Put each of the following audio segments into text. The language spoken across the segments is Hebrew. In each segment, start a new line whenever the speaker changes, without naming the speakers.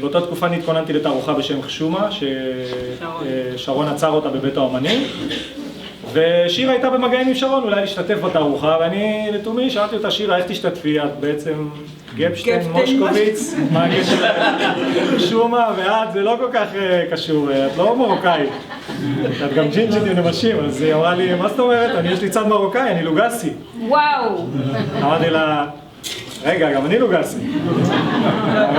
באותה תקופה התכוננתי לתערוכה בשם חשומה, ששרון עצר אותה בבית האומנים, ושירה הייתה במגעים עם שרון, אולי להשתתף בתערוכה, ואני לתומי שאלתי אותה, שירה, איך תשתתפי? את בעצם גפשטיין, מושקוביץ, מה הקשר חשומה, ואת, זה לא כל כך קשור, את לא מרוקאית, את גם ג'ינג'ית עם נמשים, אז היא אמרה לי, מה זאת אומרת? יש לי צד מרוקאי, אני לוגסי.
וואו!
אמרתי לה, רגע, גם אני לוגסי.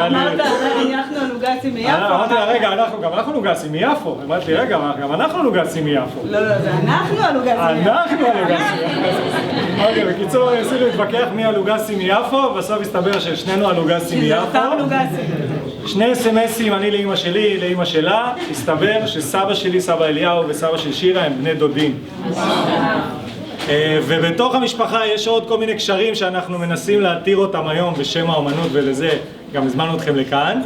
אמרת, אנחנו לוגסים מיפו.
אמרתי לה, רגע, גם אנחנו לוגסים מיפו. אמרתי לי, רגע, גם אנחנו לוגסים מיפו.
לא, זה אנחנו הלוגסים מיפו.
אנחנו הלוגסים מיפו. אוקיי, בקיצור, ניסינו להתווכח מי הלוגסים מיפו, ובסוף הסתבר ששנינו הלוגסים מיפו.
שזה אותם לוגסים.
שני סמסים, אני לאמא שלי, לאמא שלה, הסתבר שסבא שלי, סבא אליהו וסבא של שירה הם בני דודים. ובתוך המשפחה יש עוד כל מיני קשרים שאנחנו מנסים להתיר אותם היום בשם האומנות, ולזה גם הזמנו אתכם לכאן.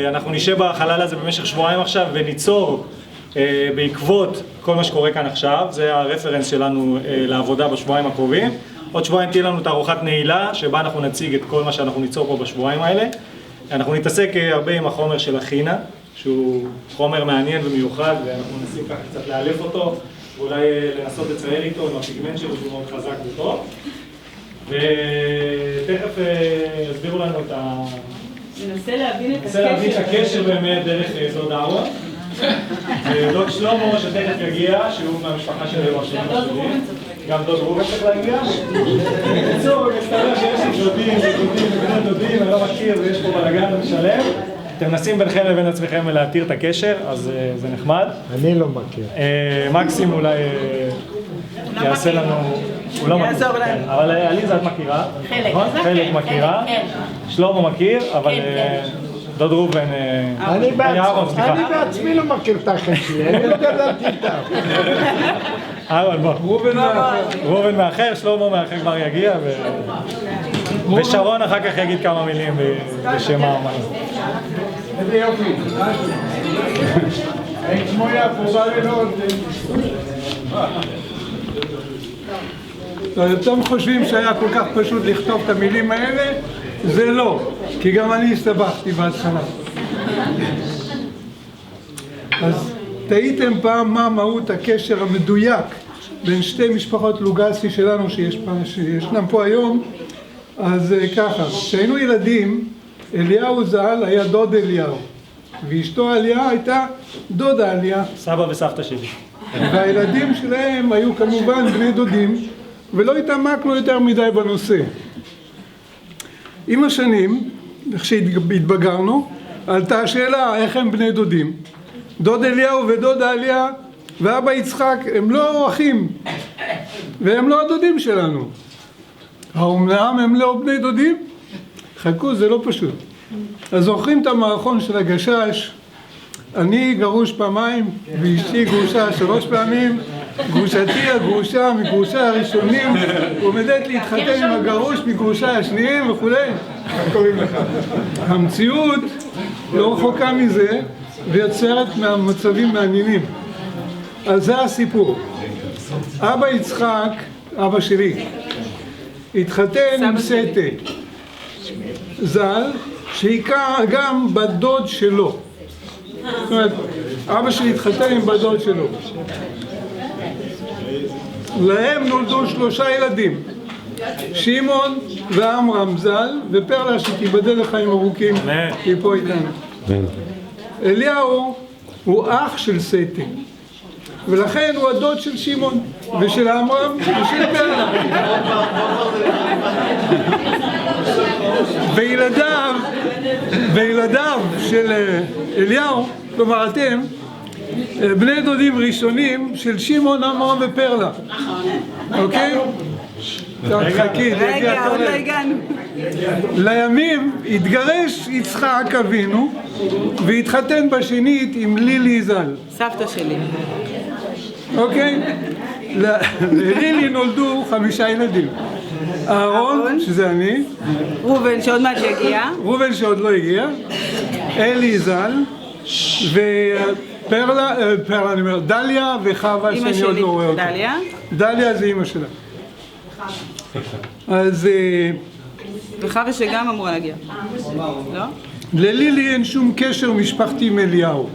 אנחנו נשב בחלל הזה במשך שבועיים עכשיו וניצור בעקבות כל מה שקורה כאן עכשיו. זה הרפרנס שלנו לעבודה בשבועיים הקרובים. עוד שבועיים תהיה לנו תערוכת נעילה שבה אנחנו נציג את כל מה שאנחנו ניצור פה בשבועיים האלה. אנחנו נתעסק הרבה עם החומר של אחינה, שהוא חומר מעניין ומיוחד, ואנחנו מנסים ככה קצת לאלף אותו ואולי לנסות לצייר איתו עם הפיגמנט שלו שהוא מאוד חזק וטוב. ותכף יסבירו לנו את
ננסה להבין
את הקשר באמת דרך דוד אהרון. דוד שלמה שתכף יגיע, שהוא מהמשפחה של אמא שלי. גם דוד ראובן צריך להגיע. בקיצור, מסתבר שיש לי דודים ובני דודים, אני לא מכיר ויש פה בלגן משלם. אתם מנסים ביניכם לבין עצמכם להתיר את הקשר, אז זה נחמד.
אני לא מכיר.
מקסים אולי יעשה לנו... הוא לא מכיר. אבל עליזה את מכירה. חלק מכירה. שלמה מכיר, אבל דוד ראובן...
אני בעצמי לא מכיר את האחים שלי, אני לא גדלתי איתם.
אהרון, בוא. ראובן מאחר, שלמה מאחר כבר יגיע, ושרון אחר כך יגיד כמה מילים בשם האמן.
איזה יופי. כמו יפו, בא לראות. אתם חושבים שהיה כל כך פשוט לכתוב את המילים האלה? זה לא, כי גם אני הסתבכתי בהתחלה. אז תהיתם פעם מה מהות הקשר המדויק בין שתי משפחות לוגסי שלנו שישנם פה היום? אז ככה, כשהיינו ילדים, אליהו ז"ל היה דוד אליהו, ואשתו עליה הייתה דודה עליה.
סבא וסבתא שלי.
והילדים שלהם היו כמובן בני דודים, ולא התעמקנו יותר מדי בנושא. עם השנים, איך שהתבגרנו, עלתה השאלה איך הם בני דודים. דוד אליהו ודודה עליה ואבא יצחק הם לא אחים, והם לא הדודים שלנו. האומנם הם לא בני דודים? חכו, זה לא פשוט. אז זוכרים את המערכון של הגשש, אני גרוש פעמיים ואשתי גרושה 3 פעמים, גרושתי הגרושה מגרושה הראשונים עומדת להתחתן עם הגרוש מגרושה השניים וכו'. המציאות לא רחוקה מזה ויוצרת מהמצבים מעניינים. אז זה הסיפור. אבא יצחק, אבא שלי, התחתן עם סטה ז"ל, שהיכה גם בדוד שלו. זאת אומרת, אבא שלי התחתן עם בדוד שלו. להם נולדו 3 ילדים, שמעון ועמרם ז"ל, ופרלה שתיבדל לחיים ארוכים, היא פה איתנו. אליהו הוא אח של סטה, ולכן הוא הדוד של שמעון ושל עמרם ושל פרלה. וילדיו של אליהו, כלומר אתם, בני דודים ראשונים של שמעון, עמרם ופרלה. אוקיי?
רגע, עוד לא הגענו.
לימים התגרש יצחק אבינו והתחתן בשנית עם לילי ז"ל.
סבתא שלי.
אוקיי? ללילי נולדו 5 ילדים. אהרון, שזה אני.
ראובן שעוד מעט יגיע.
ראובן שעוד לא הגיע. אלי ז"ל. ופרלה, אני אומר, דליה וחווה שאני עוד לא רואה אותה.
דליה.
דליה זה אמא שלה. אז
וחווה שגם אמורה להגיע. לא?
ללילי אין שום קשר משפחתי עם אליהו,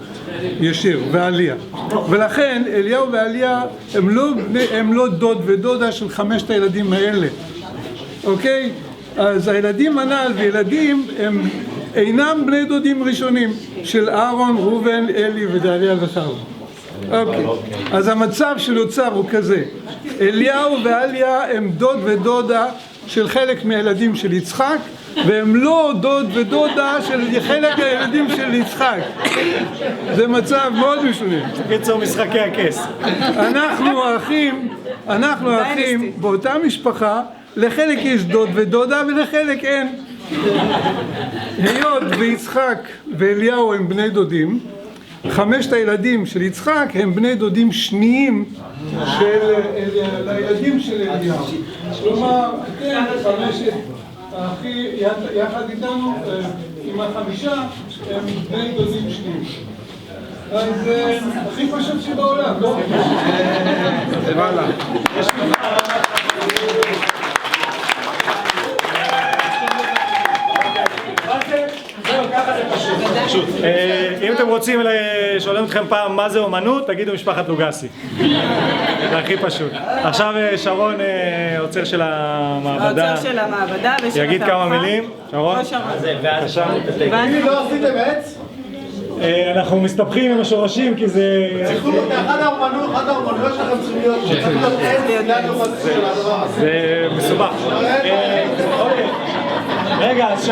ישיר, ועליה. ולכן אליהו ועליה הם לא דוד ודודה של 5 הילדים האלה. אוקיי? אז הילדים הנ"ל וילדים הם אינם בני דודים ראשונים של אהרון, ראובן, אלי ודליה וחווה. אוקיי. אז המצב שנוצר הוא כזה. אליהו ועליה הם דוד ודודה של חלק מהילדים של יצחק, והם לא דוד ודודה של חלק מהילדים של יצחק. זה מצב מאוד משונה.
בקיצור, משחקי הכס.
אנחנו האחים באותה משפחה, לחלק יש דוד ודודה ולחלק אין. היות ויצחק ואליהו הם בני דודים, 5 הילדים של יצחק הם בני דודים שניים של הילדים של אליהו. כלומר, אתם 5 האחי יחד איתנו עם 5 הם בני דודים שניים. אז זה הכי פשוט שבעולם, לא? זה מעלה.
אם אתם רוצים, שואלים אתכם פעם מה זה אומנות, תגידו משפחת לוגסי. זה הכי פשוט. עכשיו שרון, עוצר של המעבדה.
העוצר של המעבדה ושל התערוכה.
יגיד כמה מילים. שרון? בבקשה.
לא עשיתם עץ?
אנחנו מסתבכים עם השורשים כי זה...
אחד האומנויות שלכם צריכים להיות עץ,
זה מסובך. רגע, אז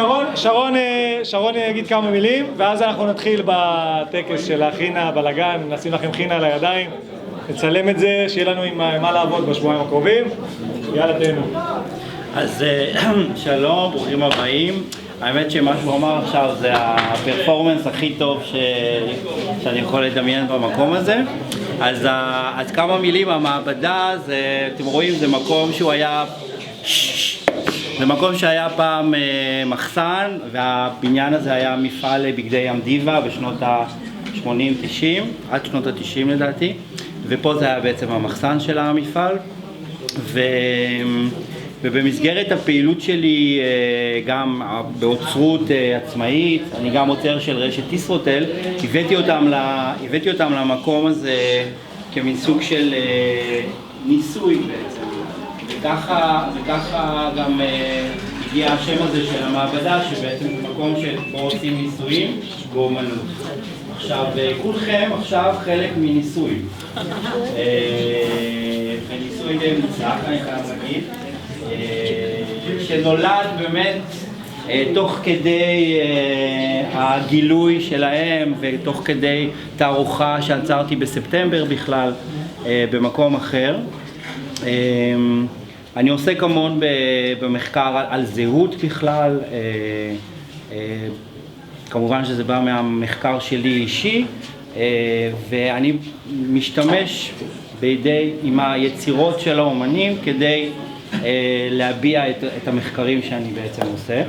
שרון יגיד כמה מילים, ואז אנחנו נתחיל בטקס של החינה, בלגן, נשים לכם חינה על הידיים, נצלם את זה, שיהיה לנו עם מה לעבוד בשבועיים הקרובים. יאללה, תהנו.
אז שלום, ברוכים הבאים. האמת שמה שהוא אמר עכשיו זה הפרפורמנס הכי טוב שאני יכול לדמיין במקום הזה. אז כמה מילים, המעבדה, אתם רואים, זה מקום שהוא היה... זה מקום שהיה פעם מחסן, והבניין הזה היה מפעל לבגדי ים דיווה בשנות ה-80-90, עד שנות ה-90 לדעתי, ופה זה היה בעצם המחסן של המפעל. ובמסגרת הפעילות שלי, גם באוצרות עצמאית, אני גם עוצר של רשת ישרוטל, הבאתי אותם למקום הזה כמין סוג של ניסוי בעצם. וככה גם הגיע השם הזה של המעבדה, שבעצם זה מקום שבו עושים ניסויים באומנות. עכשיו, כולכם עכשיו חלק מניסוי. וניסוי די מוצלח, אני חייב להגיד, שנולד באמת תוך כדי הגילוי שלהם ותוך כדי תערוכה שעצרתי בספטמבר בכלל במקום אחר. אני עוסק המון במחקר על זהות בכלל, כמובן שזה בא מהמחקר שלי אישי, ואני משתמש עם היצירות של האומנים כדי להביע את המחקרים שאני בעצם עושה.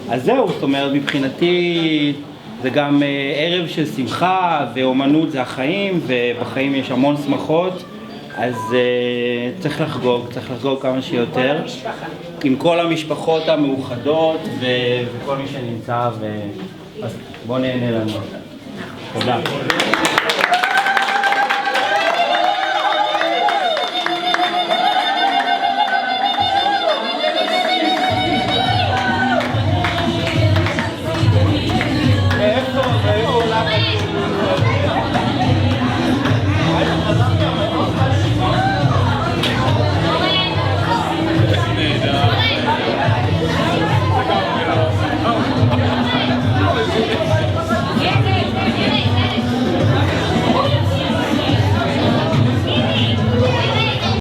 אז זהו, זאת אומרת, מבחינתי זה גם ערב של שמחה, ואומנות זה החיים, ובחיים יש המון שמחות, אז צריך לחגוג כמה שיותר, עם כל המשפחות המאוחדות וכל מי שנמצא, אז בואו נהנה לנו. תודה.